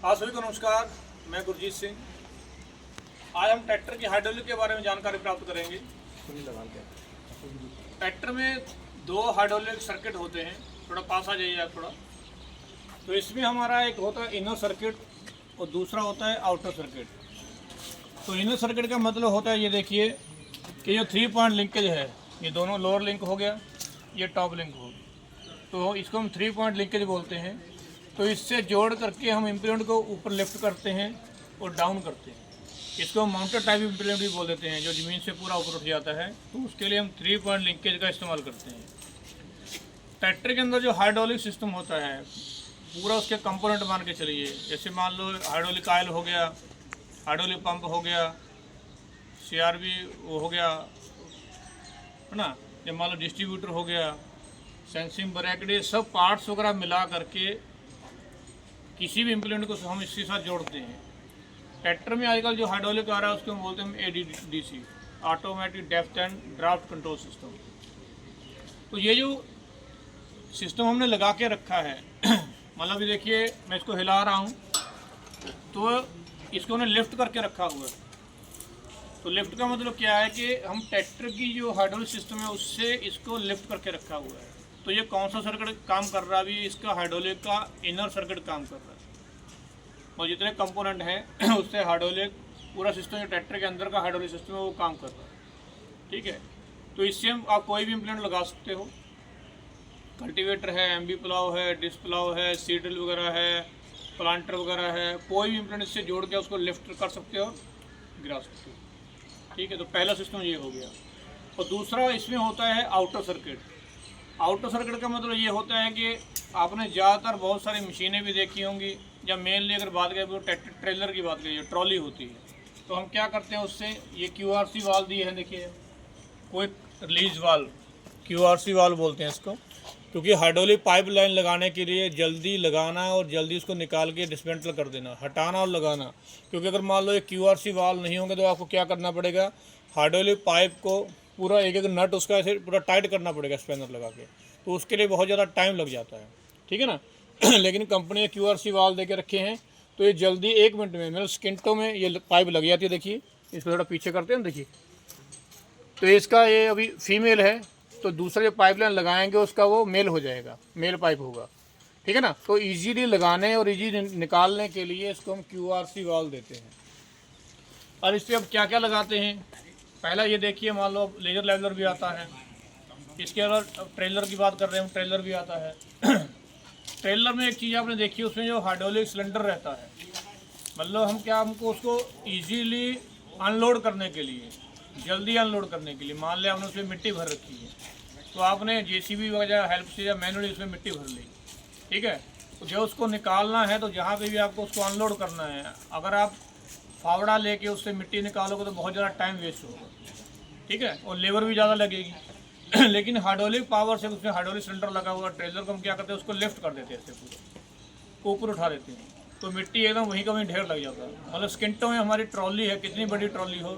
आप सभी को नमस्कार। मैं गुरजीत सिंह। आज हम ट्रैक्टर की हाइड्रोलिक के बारे में जानकारी प्राप्त करेंगे। ट्रैक्टर में दो हाइड्रोलिक सर्किट होते हैं। थोड़ा पास आ जाइए आप थोड़ा। तो इसमें हमारा एक होता है इनर सर्किट और दूसरा होता है आउटर सर्किट। तो इनर सर्किट का मतलब होता है, ये देखिए कि जो 3 पॉइंट लिंकेज है, ये दोनों लोअर लिंक हो गया, ये टॉप लिंक हो गया। तो इसको हम 3 पॉइंट लिंकेज बोलते हैं। तो इससे जोड़ करके हम इम्प्लीमेंट को ऊपर लिफ्ट करते हैं और डाउन करते हैं। इसको हम माउंटेड टाइप इम्प्लीमेंट भी बोल देते हैं, जो ज़मीन से पूरा ऊपर उठ जाता है। तो उसके लिए हम 3 पॉइंट लिंकेज का इस्तेमाल करते हैं। ट्रैक्टर के अंदर जो हाइड्रोलिक सिस्टम होता है, पूरा उसके कंपोनेंट मान के चलिए। जैसे मान लो हाइड्रोलिक आयल हो गया, हाइड्रोलिक पंप हो गया, CRB वो हो गया, है ना। या मान लो डिस्ट्रीब्यूटर हो गया, सेंसिंग ब्रैकेट, ये सब पार्ट्स वगैरह मिला करके किसी भी इम्प्लीमेंट को हम इसके साथ जोड़ते हैं। ट्रैक्टर में आजकल जो हाइड्रोलिक आ रहा है उसको हम बोलते हैं ADDC, automatic depth and draft control system. तो ये जो सिस्टम हमने लगा के रखा है मतलब ये देखिए मैं इसको हिला रहा हूँ, तो इसको हमने लिफ्ट करके रखा हुआ है। तो लिफ्ट का मतलब क्या है कि हम ट्रैक्टर की जो हाइड्रोलिक सिस्टम है उससे इसको लिफ्ट करके रखा हुआ है। तो ये कौन सा सर्किट काम कर रहा है अभी? इसका हाइड्रोलिक का इनर सर्किट काम कर रहा है, और जितने कंपोनेंट हैं उससे हाइड्रोलिक पूरा सिस्टम, जो ट्रैक्टर के अंदर का हाइड्रोलिक सिस्टम है वो काम कर रहा है। ठीक है। तो इससे हम आप कोई भी इम्प्लीमेंट लगा सकते हो। कल्टीवेटर है, MB प्लाव है, डिस्क प्लाव है, सीडल वगैरह है, प्लांटर वगैरह है, कोई भी इम्प्लीमेंट इससे जोड़ के उसको लिफ्ट कर सकते हो, गिरा सकते हो। ठीक है। तो पहला सिस्टम ये हो गया। और दूसरा इसमें होता है आउटर सर्किट। आउटर सर्किट का मतलब ये होता है कि आपने ज़्यादातर बहुत सारी मशीनें भी देखी होंगी, या मेनली अगर बात करें तो ट्रैक्टर ट्रेलर की बात करिए, ट्रॉली होती है। तो हम क्या करते हैं उससे, ये QRC वाल्व दी है, देखिए quick release valve, QRC valve बोलते हैं इसको। क्योंकि हाइड्रोलिक पाइप लाइन लगाने के लिए जल्दी लगाना और जल्दी उसको निकाल के डिसमेंटल कर देना, हटाना और लगाना। क्योंकि अगर मान लो ये QRC वाल्व नहीं होंगे तो आपको क्या करना पड़ेगा, हाइड्रोलिक पाइप को पूरा एक एक नट उसका ऐसे पूरा टाइट करना पड़ेगा स्पैनर लगा के। तो उसके लिए बहुत ज़्यादा टाइम लग जाता है। ठीक है ना लेकिन कंपनी ने QRC वाल्व दे के रखे हैं, तो ये जल्दी 1 मिनट में, मतलब सेकंडों में ये पाइप लग जाती है। देखिए इसको थोड़ा पीछे करते हैं, देखिए। तो इसका ये अभी फीमेल है, तो दूसरा जो पाइपलाइन लगाएंगे उसका वो मेल हो जाएगा, मेल पाइप होगा। ठीक है ना। तो ईजीली लगाने और ईजी निकालने के लिए इसको हम QRC वाल्व देते हैं। और इस पर अब क्या क्या लगाते हैं, पहला ये देखिए, मान लो लेजर लेवलर भी आता है। इसके अलावा ट्रेलर की बात कर रहे हैं, ट्रेलर भी आता है ट्रेलर में एक चीज़ आपने देखी, उसमें जो हाइड्रोलिक सिलेंडर रहता है, मतलब हमको उसको इजीली अनलोड करने के लिए, जल्दी अनलोड करने के लिए, मान लिया आपने उसमें मिट्टी भर रखी है, तो आपने JCB वगैरह हेल्प से या मैनुअली उसमें मिट्टी भर ली। ठीक है। तो जब उसको निकालना है, तो जहाँ पे भी आपको उसको अनलोड करना है, अगर आप फावड़ा लेके उससे मिट्टी निकालोगे तो बहुत ज़्यादा टाइम वेस्ट होगा। ठीक है। और लेबर भी ज़्यादा लगेगी लेकिन हाइड्रोलिक पावर से, उसमें हाइड्रोलिक सिलेंडर लगा हुआ ट्रेलर को हम क्या करते हैं, उसको लिफ्ट कर देते हैं, ऐसे पूरा ऊपर उठा देते हैं, तो मिट्टी एकदम वहीं का वहीं ढेर लग जाता है। मतलब सेकंडों में हमारी ट्रॉली है, कितनी बड़ी ट्रॉली हो,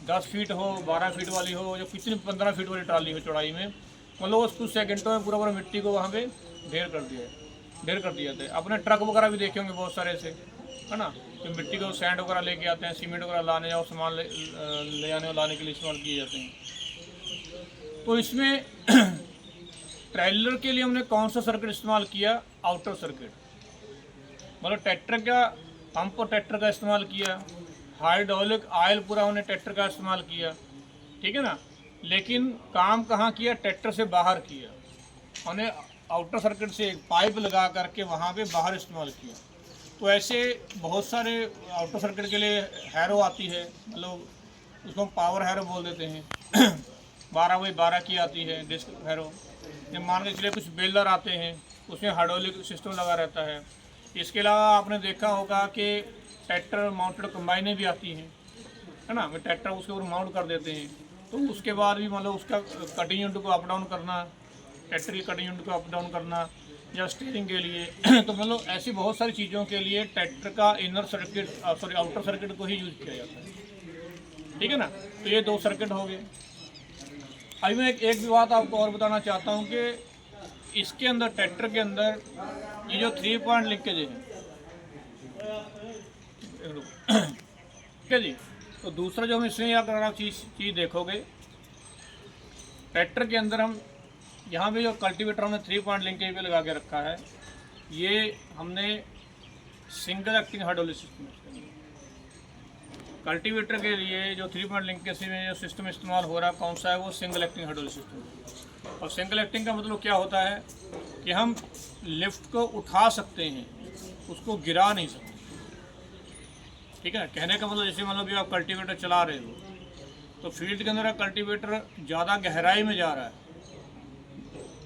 10 फीट हो, 12 फीट वाली हो, या कितनी 15 फीट वाली ट्रॉली हो चौड़ाई में, मतलब उस कुछ सेकंडों में पूरा मिट्टी को वहाँ पे ढेर कर दिया जाता है। अपने ट्रक वगैरह भी देखे होंगे बहुत सारे ऐसे, है ना, जो मिट्टी को सैंड वगैरह लेके आते हैं, सीमेंट वगैरह लाने और सामान ले आने और लाने के लिए इस्तेमाल किए जाते हैं। तो इसमें ट्रेलर के लिए हमने कौन सा सर्किट इस्तेमाल किया, आउटर सर्किट। मतलब ट्रैक्टर का पंप और ट्रैक्टर का इस्तेमाल किया, हाइड्रोलिक आयल पूरा हमने ट्रैक्टर का इस्तेमाल किया। ठीक है ना। लेकिन काम कहाँ किया, ट्रैक्टर से बाहर किया। हमने आउटर सर्किट से एक पाइप लगा करके वहाँ पे बाहर इस्तेमाल किया। तो ऐसे बहुत सारे आउटर सर्किट के लिए हैरो आती है, मतलब उसको हम पावर हैरो बोल देते हैं 12x12 की आती है डिस्क हैरो। जब मान के चलिए कुछ बेलर आते हैं, उसमें हाइड्रोलिक सिस्टम लगा रहता है। इसके अलावा आपने देखा होगा कि ट्रैक्टर माउंटेड कंबाइनें भी आती हैं, है ना। ट्रैक्टर उसके ऊपर माउंट कर देते हैं, तो उसके बाद भी मतलब उसका कटिंग यूनिट को अप डाउन करना, ट्रैक्टर की कटिंग यूनिट को अप डाउन करना, या स्टीयरिंग के लिए तो मतलब ऐसी बहुत सारी चीज़ों के लिए ट्रैक्टर का इनर सर्किट आउटर सर्किट को ही यूज़ किया जाता है। ठीक है ना। तो ये 2 सर्किट हो गए। अभी मैं एक भी बात आपको और बताना चाहता हूँ कि इसके अंदर, ट्रैक्टर के अंदर, ये जो 3 पॉइंट लिंकेज है, ठीक है जी। तो दूसरा जो हम इसमें अगर आप चीज़ देखोगे, ट्रैक्टर के अंदर हम यहाँ पे जो कल्टीवेटर हमने 3 पॉइंट लिंकेज पे लगा के रखा है, ये हमने सिंगल एक्टिंग हाइड्रोलिक सिस्टम है। कल्टीवेटर के लिए जो 3 पॉइंट लिंकेज में जो सिस्टम इस्तेमाल हो रहा है कौन सा है, वो सिंगल एक्टिंग हाइड्रोलिक सिस्टम है। और सिंगल एक्टिंग का मतलब क्या होता है कि हम लिफ्ट को उठा सकते हैं, उसको गिरा नहीं सकते। ठीक है, कहने का मतलब जैसे मतलब आप कल्टीवेटर चला रहे हो तो फील्ड के अंदर कल्टीवेटर ज़्यादा गहराई में जा रहा है,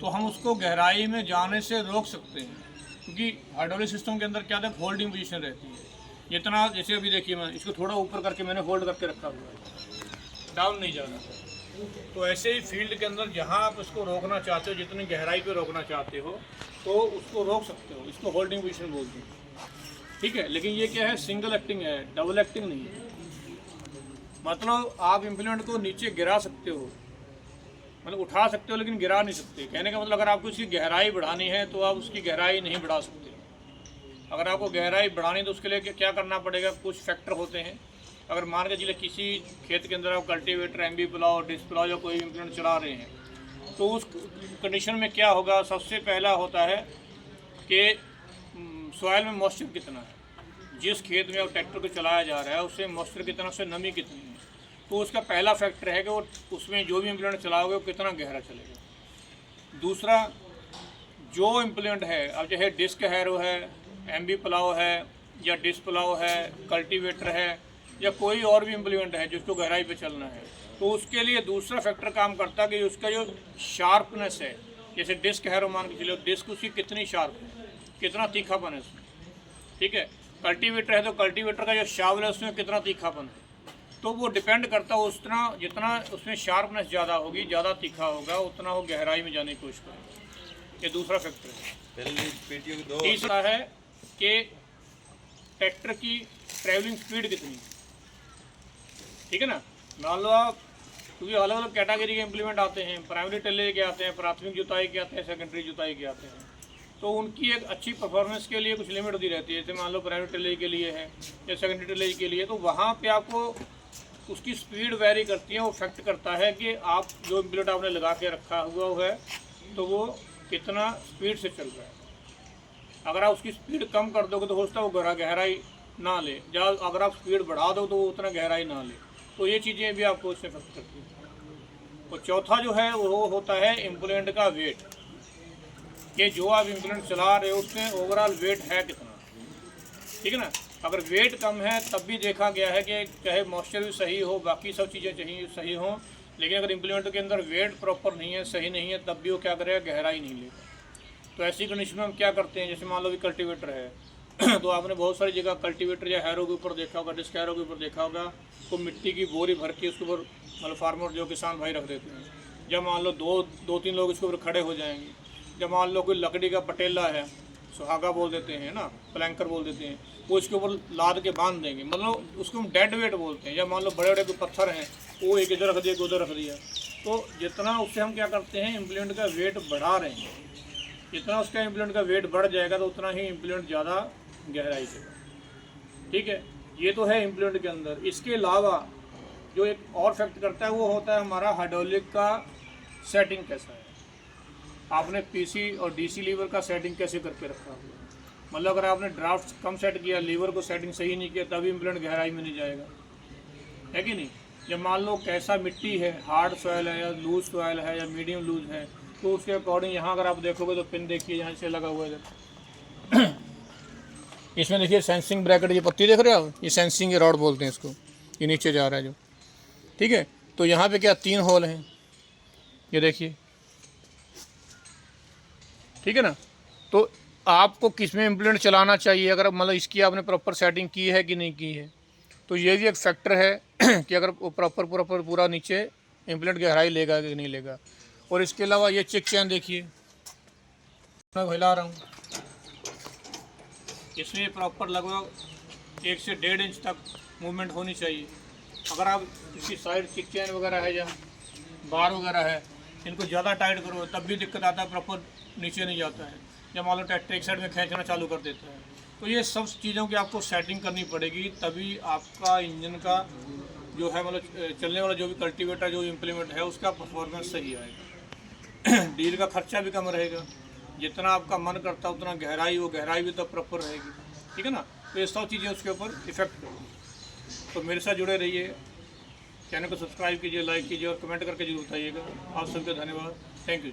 तो हम उसको गहराई में जाने से रोक सकते हैं, क्योंकि हाइड्रोलिक सिस्टम के अंदर क्या है, होल्डिंग पोजीशन रहती है। जितना जैसे अभी देखिए, मैं इसको थोड़ा ऊपर करके मैंने होल्ड करके रखा हुआ है, डाउन नहीं जा रहा। तो ऐसे ही फील्ड के अंदर जहाँ आप इसको रोकना चाहते हो, जितनी गहराई पे रोकना चाहते हो तो उसको रोक सकते हो, इसको होल्डिंग पोजीशन बोलते हैं। ठीक है, लेकिन ये क्या है, सिंगल एक्टिंग है, डबल एक्टिंग नहीं है। मतलब आप इम्प्लीमेंट को नीचे गिरा सकते हो, मतलब उठा सकते हो लेकिन गिरा नहीं सकते। कहने का मतलब अगर आपको इसकी गहराई बढ़ानी है तो आप उसकी गहराई नहीं बढ़ा सकते। अगर आपको गहराई बढ़ानी है तो उसके लिए क्या करना पड़ेगा, कुछ फैक्टर होते हैं। अगर मान के चलिए किसी खेत के अंदर आप cultivator, MB plough, disc plough या कोई इम्प्लीमेंट चला रहे हैं, तो उस कंडीशन में क्या होगा, सबसे पहला होता है कि सॉइल में मॉइस्चर कितना है। जिस खेत में अब ट्रैक्टर को चलाया जा रहा है उससे मॉइस्चर कितना, उससे नमी कितनी है। तो उसका पहला फैक्टर है कि वो उसमें जो भी इम्प्लीमेंट चलाओगे वो कितना गहरा चलेगा। दूसरा, जो इम्प्लीमेंट है, अब चाहे डिस्क हैरो है, एमबी प्लाव है या डिस्क प्लाव है, कल्टीवेटर है या कोई और भी इम्प्लीमेंट है जिसको गहराई पे चलना है, तो उसके लिए दूसरा फैक्टर काम करता है कि उसका जो शार्पनेस है। जैसे डिस्क हैरो मान के चलो, डिस्क उसकी कितनी शार्प है, कितना तीखापन है उसमें। ठीक है, कल्टीवेटर है तो कल्टीवेटर का जो शाफ्ट है उसमें कितना तीखापन है। तो वो डिपेंड करता है, उतना जितना उसमें शार्पनेस ज़्यादा होगी, ज़्यादा तीखा होगा, उतना वो गहराई में जाने की कोशिश करेगा। ये दूसरा फैक्टर है। तीसरा है कि ट्रैक्टर की ट्रैवलिंग स्पीड कितनी। ठीक है ना, मान लो आप, क्योंकि अलग अलग कैटेगरी के इम्प्लीमेंट आते हैं, प्राइमरी टिलेज के आते हैं, प्राथमिक जुताई के आते हैं, सेकेंडरी जुताई के आते हैं। तो उनकी एक अच्छी परफॉर्मेंस के लिए कुछ लिमिट दी रहती है। जैसे मान लो प्राइमरी टिलेज के लिए है या सेकेंडरी टिलेज के लिए, तो वहाँ पे आपको उसकी स्पीड वेरी करती है। वो फैक्ट करता है कि आप जो इम्प्लीमेंट आपने लगा के रखा हुआ है तो वो कितना स्पीड से चल रहा है। अगर आप उसकी स्पीड कम कर दोगे तो हो सकता है वो गहराई ना ले, या अगर आप स्पीड बढ़ा दो तो वो उतना गहराई ना ले। तो ये चीज़ें भी आपको उससे फर्क करती हैं। और चौथा जो है वो होता है इम्प्लीमेंट का वेट, कि जो आप इम्प्लीमेंट चला रहे हो उसमें ओवरऑल वेट है कितना। ठीक है ना, अगर वेट कम है तब भी देखा गया है कि चाहे मॉइस्चर भी सही हो, बाकी सब चीज़ें चाहिए सही हों, लेकिन अगर इम्प्लीमेंट के अंदर वेट प्रॉपर नहीं है, सही नहीं है, तब भी वो क्या करेगा, गहराई नहीं लेगा। तो ऐसी कंडीशन में हम क्या करते हैं, जैसे मान लो भी कल्टीवेटर है तो आपने बहुत सारी जगह कल्टीवेटर या हैरो के ऊपर देखा होगा, डिस्क हैरो के ऊपर देखा होगा, तो मिट्टी की बोरी भर के उसके ऊपर मतलब फार्मर जो किसान भाई रख देते हैं। जब मान लो दो तीन लोग इसके ऊपर खड़े हो जाएंगे, जब मान लो कोई लकड़ी का पटेला है, सुहागा बोल देते हैं ना, प्लैंकर बोल देते हैं, वो इसके ऊपर लाद के बांध देंगे, मतलब उसको हम डेड वेट बोलते हैं। जब मान लो बड़े बड़े कोई पत्थर हैं, वो एक इधर रख दिया, उधर रख दिया, तो जितना उससे हम क्या करते हैं, इम्प्लीमेंट का वेट बढ़ा रहे हैं। जितना उसका इम्प्लीमेंट का वेट बढ़ जाएगा तो उतना ही इम्प्लीमेंट ज़्यादा गहराई से। ठीक है, ये तो है इम्प्लीमेंट के अंदर। इसके अलावा जो एक और फैक्ट करता है वो होता है हमारा हाइड्रोलिक का सेटिंग कैसा है। आपने पीसी और डीसी लीवर का सेटिंग कैसे करके रखा हुआ, मतलब अगर आपने ड्राफ्ट कम सेट किया, लीवर को सेटिंग सही नहीं किया, तभी इम्प्लीमेंट गहराई में नहीं जाएगा, है कि नहीं। जब मान लो कैसा मिट्टी है, हार्ड सॉइल है या लूज सॉइल है या मीडियम लूज है, तो उसके अकॉर्डिंग यहाँ अगर आप देखोगे तो पिन देखिए यहाँ से लगा हुआ है इसमें देखिए सेंसिंग ब्रैकेट, ये पत्ती देख रहे हो आप, ये सेंसिंग रॉड बोलते हैं इसको, ये नीचे जा रहा है जो। ठीक है, तो यहाँ पे क्या 3 होल हैं, ये देखिए। ठीक है ना, तो आपको किस में इम्प्लीमेंट चलाना चाहिए, अगर मतलब इसकी आपने प्रॉपर सेटिंग की है कि नहीं की है, तो ये भी एक फैक्टर है कि अगर वो प्रॉपर पूरा नीचे इम्प्लीमेंट गहराई लेगा कि नहीं लेगा। और इसके अलावा ये चेक चैन देखिए, मैं हिला रहा हूँ, इसमें प्रॉपर लगभग 1 से 1.5 इंच तक मूवमेंट होनी चाहिए। अगर आप इसकी साइड चेक चैन वगैरह है या बार वगैरह है, इनको ज़्यादा टाइट करो तब भी दिक्कत आता है, प्रॉपर नीचे नहीं जाता है। जब मान लो ट्रैक्टर एक साइड में खींचना चालू कर देता है, तो ये सब चीज़ों की आपको सेटिंग करनी पड़ेगी, तभी आपका इंजन का जो है मतलब चलने वाला जो भी कल्टीवेटर जो इम्प्लीमेंट है उसका परफॉर्मेंस सही आएगा। डील का खर्चा भी कम रहेगा, जितना आपका मन करता है उतना गहराई, वो गहराई भी तो प्रॉपर रहेगी, ठीक है ना। तो ये सब चीज़ें उसके ऊपर इफेक्ट करेगी। तो मेरे साथ जुड़े रहिए, चैनल को सब्सक्राइब कीजिए, लाइक कीजिए और कमेंट करके जरूर बताइएगा। आप सबका धन्यवाद, थैंक यू।